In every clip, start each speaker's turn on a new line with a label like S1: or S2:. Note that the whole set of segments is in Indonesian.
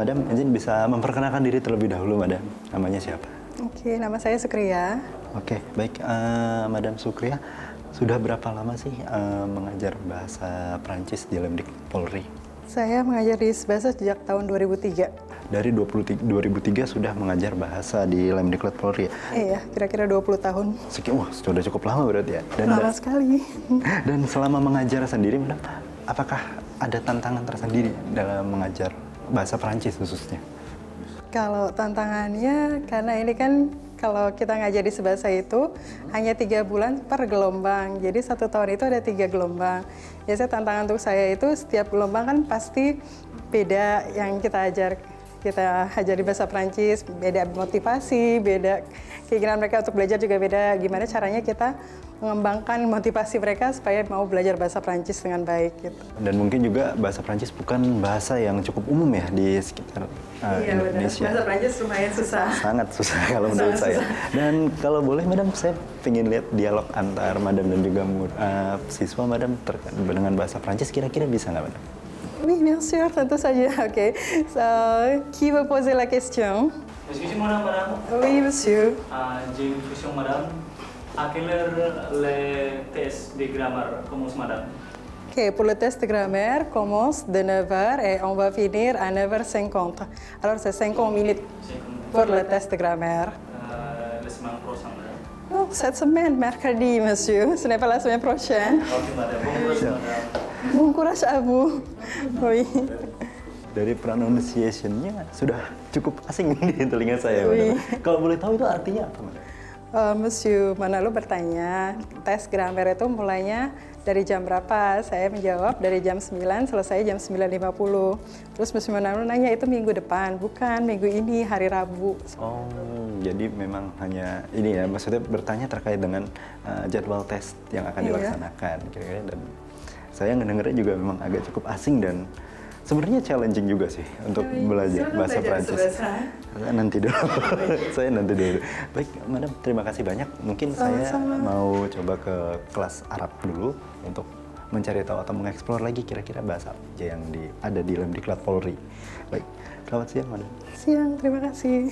S1: Madam, izin bisa memperkenalkan diri terlebih dahulu, Madam. Namanya siapa?
S2: Oke, nama saya Sukriya.
S1: Oke, baik. Madam Sukriya, sudah berapa lama sih mengajar bahasa Prancis di Lemdik Polri?
S2: Saya mengajar di bahasa sejak tahun 2003.
S1: Dari 2003 sudah mengajar bahasa di Lemdiklat Polri ya?
S2: Iya, kira-kira 20 tahun.
S1: Wah, sudah cukup lama berarti ya?
S2: Lama sekali.
S1: Dan selama mengajar sendiri, Madam, apakah ada tantangan tersendiri dalam mengajar bahasa Prancis khususnya?
S2: Kalau tantangannya, karena ini kan kalau kita ngajar di sebahasa itu hanya 3 bulan per gelombang. Jadi 1 tahun itu ada 3 gelombang. Biasanya tantangan untuk saya itu setiap gelombang kan pasti beda yang kita ajar. Kita ajar di bahasa Prancis, beda motivasi, beda keinginan mereka untuk belajar juga beda. Gimana caranya kita mengembangkan motivasi mereka supaya mau belajar bahasa Prancis dengan baik gitu.
S1: Dan mungkin juga bahasa Prancis bukan bahasa yang cukup umum ya di sekitar Indonesia.
S2: Bahasa Prancis lumayan susah.
S1: Sangat susah kalau menurut saya. Dan kalau boleh, Madam, saya ingin lihat dialog antar Madam dan juga siswa Madam terkait dengan bahasa Prancis. Kira-kira bisa nggak, Madam?
S2: Oui, bien sûr, tentu saja. Oke. So, qui veut poser la question?
S3: Excusez-moi, madame.
S2: Oui, monsieur.
S3: J'ai une question, madame. À quelle heure les tests de grammaire commencent, madame?
S2: Ok, pour le test de grammaire, commence de 9h et on va finir à 9h50. Alors, c'est 50 minutes pour le test de grammaire.
S3: La semaine prochaine, madame.
S2: Oh, cette semaine, mercredi, monsieur. Ce n'est pas la semaine prochaine.
S3: Ok, madame. Bon courage, madame.
S2: Bon courage à vous. Oui.
S1: Dari pronunciation-nya sudah cukup asing di telinga saya,
S2: Oui.
S1: Madam. Kalau boleh tahu itu artinya apa, Madam?
S2: Monsieur Manalo bertanya, tes grammaire itu mulainya dari jam berapa? Saya menjawab dari jam 9, selesai jam 9.50. Terus Monsieur Manalo nanya, itu minggu depan? Bukan, minggu ini, hari Rabu.
S1: Oh, jadi memang hanya ini ya, maksudnya bertanya terkait dengan jadwal tes yang akan
S2: Iya.
S1: dilaksanakan. Kira-kira, dan saya ngedengarnya juga memang agak cukup asing dan sebenarnya challenging juga sih untuk belajar bahasa Prancis. Nanti dulu, saya nanti dulu. Baik, Madam, terima kasih banyak. Mungkin saya mau coba ke kelas Arab dulu untuk mencari tahu atau mengeksplor lagi kira-kira bahasa apa aja yang ada di Lemdiklat Polri. Baik, selamat siang, Madam.
S2: Siang, terima kasih.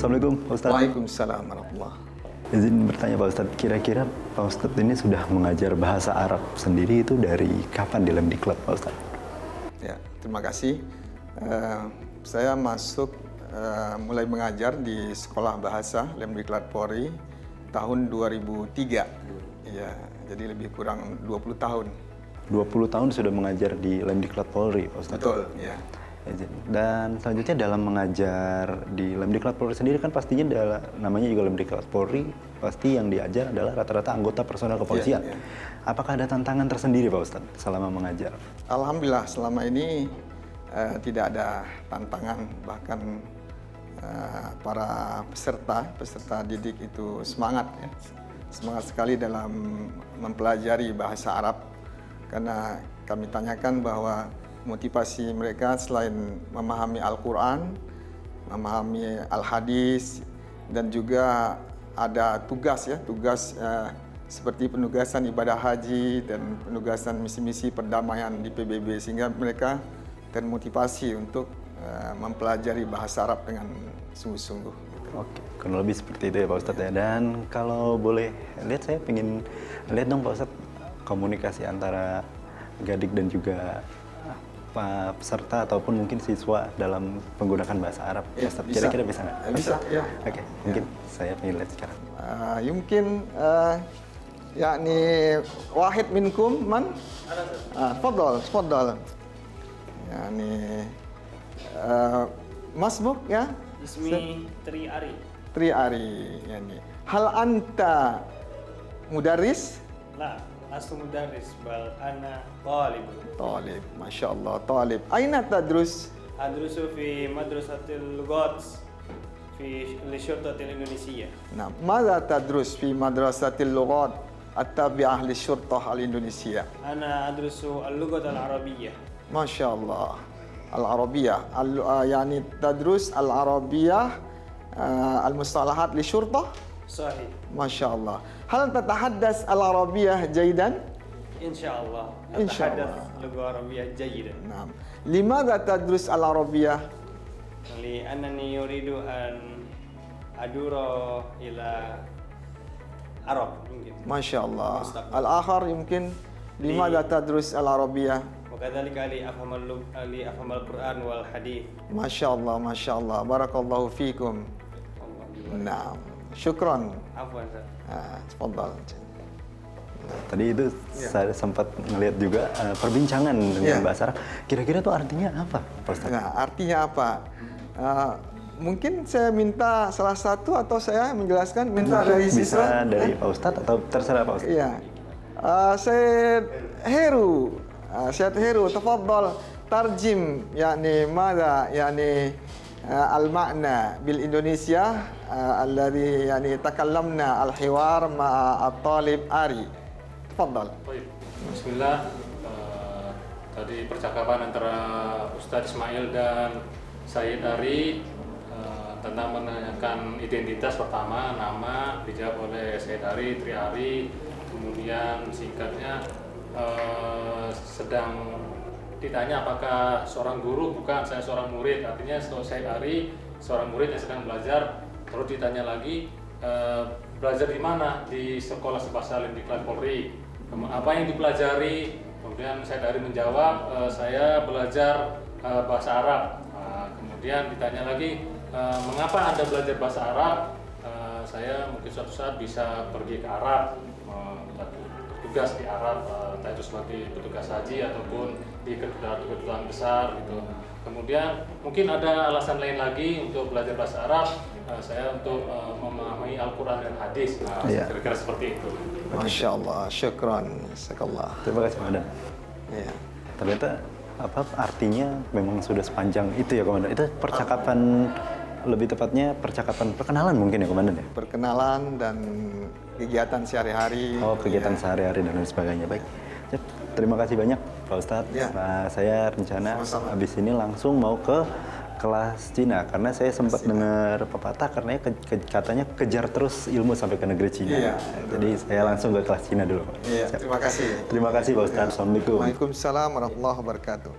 S1: Assalamualaikum, Pak Ustadz.
S4: Waalaikumsalam warahmatullahi.
S1: Izin bertanya, Pak Ustadz, kira-kira Pak Ustadz ini sudah mengajar bahasa Arab sendiri itu dari kapan di Lemdiklat, Pak Ustadz?
S4: Ya, terima kasih. Saya masuk mulai mengajar di Sekolah Bahasa Lemdiklat Polri tahun 2003. Ya, jadi lebih kurang 20 tahun.
S1: 20 tahun sudah mengajar di Lemdiklat Polri, Pak Ustadz?
S4: Betul, ya.
S1: Dan selanjutnya dalam mengajar di Lemdiklat Polri sendiri kan pastinya namanya juga Lemdiklat Polri, pasti yang diajar adalah rata-rata anggota personel kepolisian.
S4: Ya, ya.
S1: Apakah ada tantangan tersendiri, Pak Ustadz, selama mengajar?
S4: Alhamdulillah selama ini tidak ada tantangan, bahkan para peserta didik itu semangat sekali dalam mempelajari bahasa Arab, karena kami tanyakan bahwa motivasi mereka selain memahami Al-Quran, memahami Al-Hadis, dan juga ada tugas ya, tugas seperti penugasan ibadah haji dan penugasan misi-misi perdamaian di PBB, sehingga mereka termotivasi untuk mempelajari bahasa Arab dengan sungguh-sungguh.
S1: Oke, kurang lebih seperti itu ya Pak Ustadz ya. Dan kalau boleh lihat, saya pengen lihat dong Pak Ustadz komunikasi antara Gadik dan juga peserta ataupun mungkin siswa dalam menggunakan bahasa Arab.
S4: Ya,
S1: Ustadz,
S4: bisa.
S1: kira-kira bisa nggak?
S4: Bisa, ya.
S1: Oke, mungkin saya pengen lihat sekarang.
S4: يمكن يعني واحد منكم من؟ تفضل تفضل. يعني ما اسمك يا؟
S3: اسمي Tri Ari.
S4: Tri Ari. يعني هل أنت مدرس؟
S3: لا لست مدرس بل أنا طالب.
S4: طالب، ما شاء الله طالب. أين تدرس؟
S3: أدرس في مدرسة اللغات في الشرطة الإندونيسية.
S4: نعم، ماذا تدرس في مدرسة اللغات التابعة للشرطة الإندونيسية؟
S3: أنا أدرس اللغة العربية.
S4: ما شاء الله. العربية يعني تدرس العربية المصطلحات للشرطة؟
S3: صحيح.
S4: ما شاء الله. هل تتحدث العربية جيدا؟
S3: إن شاء الله
S4: إن شاء
S3: أتحدث
S4: الله.
S3: لغة عربية جيدة.
S4: نعم. لماذا تدرس العربية؟
S3: لأنني أريد أن أدور إلى عرب يمكن.
S4: ما شاء الله.
S3: مستقبل.
S4: الآخر يمكن لماذا تدرس العربية؟
S3: وكذلك لأفهم القرآن والحديث.
S4: ما شاء الله ما شاء الله، بارك الله فيكم. نعم، شكرا.
S3: عفوا Ustaz.
S4: تفضل.
S1: Tadi itu saya sempat ngelihat juga perbincangan dengan bahasa Arab. Kira-kira itu artinya apa Pak Ustadz?
S4: Nah, artinya apa? Mungkin saya minta salah satu atau saya menjelaskan, minta dari
S1: Bisa
S4: siswa.
S1: dari Pak Ustadz atau terserah Pak Ustadz?
S4: Iya. Syed Heru. Syed Heru, تفضل ترجم يعني ماذا يعني المعنى بالإندونيسيا الذي يعني تكلمنا الحوار مع الطالب آري. تفضل.
S5: Baik. Bismillah. Tadi percakapan antara Ustadz Ismail dan Said Ari tentang menanyakan identitas pertama, nama dijawab oleh Said Ari, Tri Ari, kemudian singkatnya sedang ditanya apakah seorang guru, bukan, saya seorang murid, artinya Said Ari seorang murid yang sedang belajar. Terus ditanya lagi belajar di mana, di sekolah bahasa Salim di Diklat Polri, apa yang dipelajari. Kemudian Said Ari menjawab, saya belajar bahasa Arab. Kemudian ditanya lagi, mengapa Anda belajar bahasa Arab? Saya mungkin suatu saat bisa pergi ke Arab, bertugas di Arab, entah itu sebagai petugas haji ataupun di kedutaan besar gitu. Kemudian mungkin ada alasan lain lagi untuk belajar bahasa Arab, saya untuk memahami Al-Quran dan hadis. Kira-kira seperti itu.
S4: Masya Allah, syukran, jazakallah.
S1: Terima kasih Komandan.
S4: Iya.
S1: Ternyata apa artinya memang sudah sepanjang itu ya Komandan. Itu percakapan, lebih tepatnya percakapan perkenalan mungkin ya Komandan ya?
S4: Perkenalan dan kegiatan sehari-hari.
S1: Oh, kegiatan sehari-hari dan lain sebagainya. Baik. Terima kasih banyak Pak Ustadz.
S4: Ya.
S1: Nah, saya rencana
S4: Sama-sama.
S1: habis ini langsung mau ke kelas Cina karena saya sempat dengar pepatah karena katanya kejar terus ilmu sampai ke negeri Cina.
S4: Iya,
S1: Jadi saya langsung ke kelas Cina dulu Pak.
S4: Iya,
S1: Siap.
S4: terima kasih.
S1: Terima kasih Pak Ustadz. Assalamualaikum.
S4: Waalaikumsalam warahmatullahi wabarakatuh.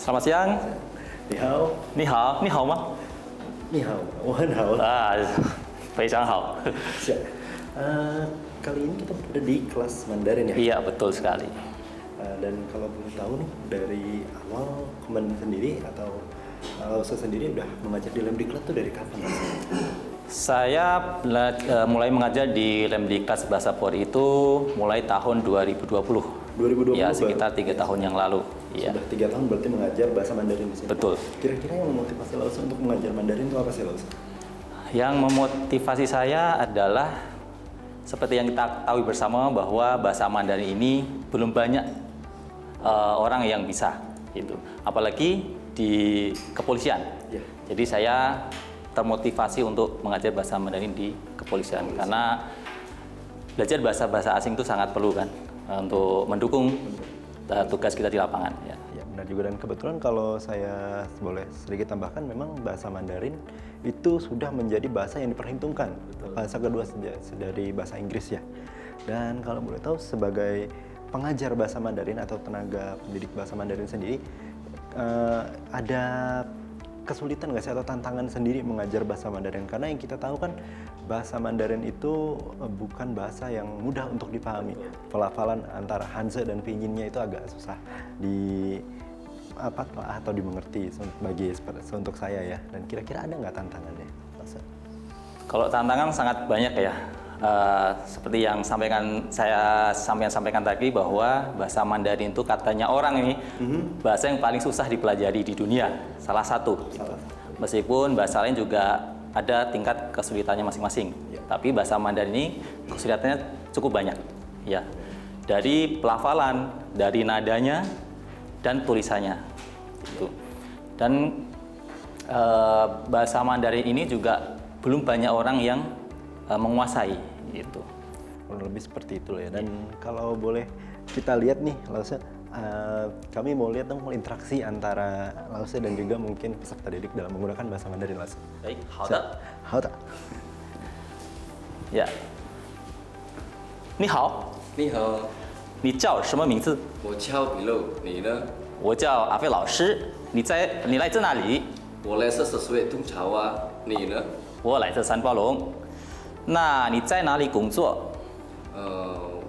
S6: Selamat siang.
S1: Ni hao.
S6: 你好，你好吗？
S1: Ni hao. Oh, ni hao.
S6: 啊，非常好。
S1: Siap. Kali ini kita berada di kelas Mandarin ya?
S6: Iya, betul sekali.
S1: Dan kalau boleh tahu nih, dari awal Komandan sendiri atau Ustaz sendiri udah mengajar di Lemdiklat tuh dari kapan?
S6: Saya mulai mengajar di Lemdiklat Bahasa Polri itu mulai tahun 2020.
S1: 2020
S6: Ya,
S1: baru?
S6: sekitar 3 tahun yang lalu. Ya,
S1: Sudah 3 tahun berarti mengajar bahasa Mandarin di sini?
S6: betul.
S1: Kira-kira yang memotivasi Lausa untuk mengajar Mandarin itu apa sih Lausa?
S6: Yang memotivasi saya adalah seperti yang kita ketahui bersama bahwa bahasa Mandarin ini belum banyak orang yang bisa, gitu. Apalagi di kepolisian.
S1: Ya.
S6: Jadi saya termotivasi untuk mengajar bahasa Mandarin di kepolisian karena belajar bahasa asing itu sangat perlu kan untuk mendukung tugas kita di lapangan. Ya.
S1: Ya, benar juga, dan kebetulan kalau saya boleh sedikit tambahkan, memang bahasa Mandarin itu sudah menjadi bahasa yang diperhitungkan, bahasa kedua dari bahasa Inggris ya. Dan kalau boleh tahu, sebagai pengajar bahasa Mandarin atau tenaga pendidik bahasa Mandarin sendiri, ada kesulitan nggak sih atau tantangan sendiri mengajar bahasa Mandarin? Karena yang kita tahu kan bahasa Mandarin itu bukan bahasa yang mudah untuk dipahami. Pelafalan antara Hanzi dan Pinyin-nya itu agak susah atau dimengerti untuk saya ya. Dan kira-kira ada nggak tantangannya?
S6: Kalau tantangan sangat banyak ya. Seperti yang saya sampaikan tadi bahwa bahasa Mandarin itu katanya orang ini bahasa yang paling susah dipelajari di dunia, salah satu. Meskipun bahasa lain juga ada tingkat kesulitannya masing-masing, tapi bahasa Mandarin ini kesulitannya cukup banyak, ya. Dari pelafalan, dari nadanya, dan tulisannya, gitu. Dan bahasa Mandarin ini juga belum banyak orang yang menguasai, gitu.
S1: Lebih seperti itu ya. Dan kalau boleh kita lihat nih, Lausa, kami mau lihat dong interaksi antara Lausa dan juga mungkin peserta didik dalam menggunakan bahasa Mandarin, Lausa.
S6: Baik, 好的。
S1: 好的。
S6: Ya. 你好，
S7: 你好，
S6: 你叫什么名字？
S7: 我叫比露，你呢？
S6: 我叫阿飞老师。你来自哪里？
S7: 我来自12岁东潮啊，你呢？
S6: 我来自三包龙。那你在哪里工作？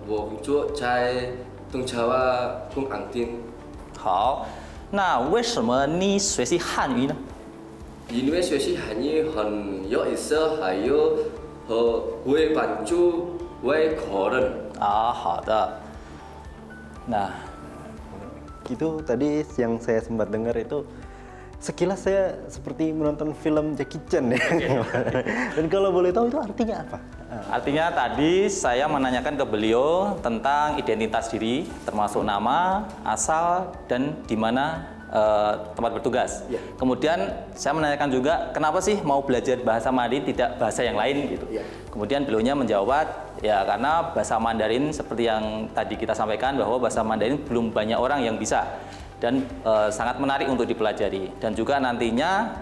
S7: 我工作在东潮啊公安店，
S6: 好，那为什么你学习汉语呢？
S7: 因为学习汉语很有意思，还有会帮助外国人。
S6: 啊，好的。Nah,
S1: itu tadi yang saya sempat dengar itu sekilas saya seperti menonton film Jackie Chan ya. Dan kalau boleh tahu itu artinya apa?
S6: artinya tadi saya menanyakan ke beliau tentang identitas diri, termasuk nama, asal, dan di mana tempat bertugas.
S1: Ya.
S6: Kemudian saya menanyakan juga kenapa sih mau belajar bahasa Mandarin tidak bahasa yang lain gitu.
S1: Ya.
S6: Kemudian beliaunya menjawab ya karena bahasa Mandarin seperti yang tadi kita sampaikan bahwa bahasa Mandarin belum banyak orang yang bisa dan sangat menarik untuk dipelajari, dan juga nantinya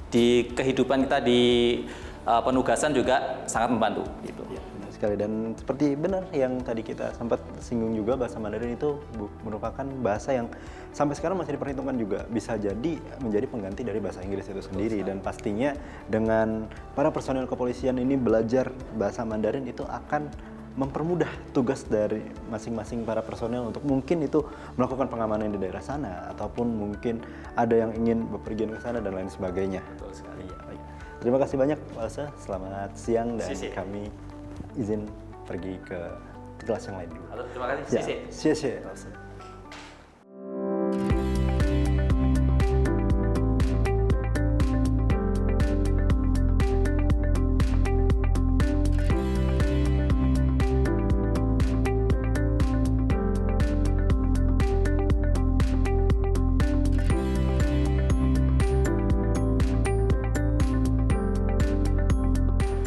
S6: di kehidupan kita di penugasan juga sangat membantu gitu.
S1: Ya, benar sekali, dan seperti benar yang tadi kita sempat singgung juga, bahasa Mandarin itu merupakan bahasa yang sampai sekarang masih diperhitungkan juga bisa jadi menjadi pengganti dari bahasa Inggris itu sendiri. Dan pastinya dengan para personel kepolisian ini belajar bahasa Mandarin itu akan mempermudah tugas dari masing-masing para personel untuk mungkin itu melakukan pengamanan di daerah sana, ataupun mungkin ada yang ingin bepergian ke sana dan lain sebagainya.
S6: Betul sekali.
S1: Ya, baik. Terima kasih banyak Pak Lausa, selamat siang, dan
S6: Sisi.
S1: kami izin pergi ke kelas yang lain dulu.
S6: Halo, terima kasih.
S1: Ya,
S6: Sisi.
S1: Sisi, Lausa.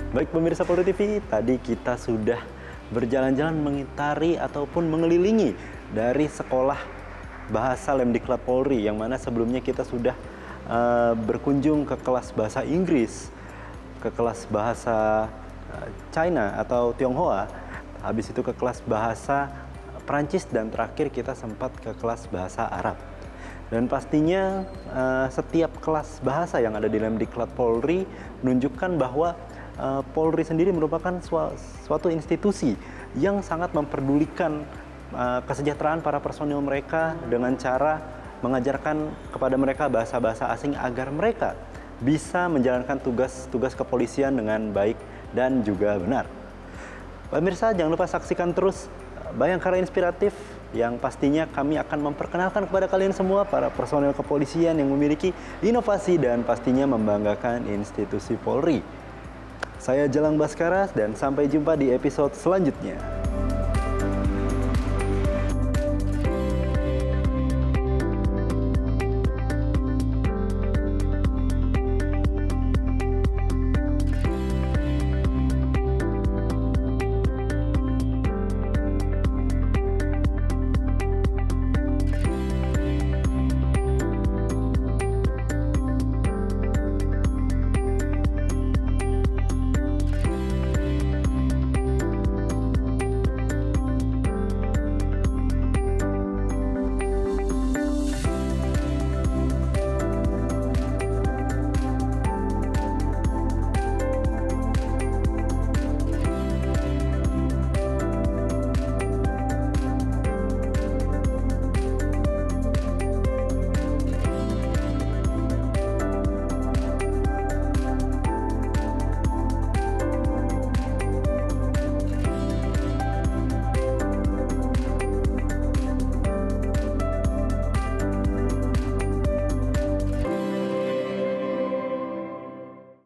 S1: Baik pemirsa Polri TV, tadi kita sudah berjalan-jalan mengitari ataupun mengelilingi dari sekolah bahasa Lemdiklat Polri, yang mana sebelumnya kita sudah berkunjung ke kelas bahasa Inggris, ke kelas bahasa China atau Tionghoa, habis itu ke kelas bahasa Perancis, dan terakhir kita sempat ke kelas bahasa Arab. Dan pastinya setiap kelas bahasa yang ada di Lemdiklat Polri menunjukkan bahwa Polri sendiri merupakan suatu institusi yang sangat memperdulikan kesejahteraan para personil mereka dengan cara mengajarkan kepada mereka bahasa-bahasa asing agar mereka bisa menjalankan tugas kepolisian dengan baik dan juga benar. Pemirsa, jangan lupa saksikan terus Bayangkara Inspiratif yang pastinya kami akan memperkenalkan kepada kalian semua para personel kepolisian yang memiliki inovasi dan pastinya membanggakan institusi Polri. Saya Jelang Baskara dan sampai jumpa di episode selanjutnya.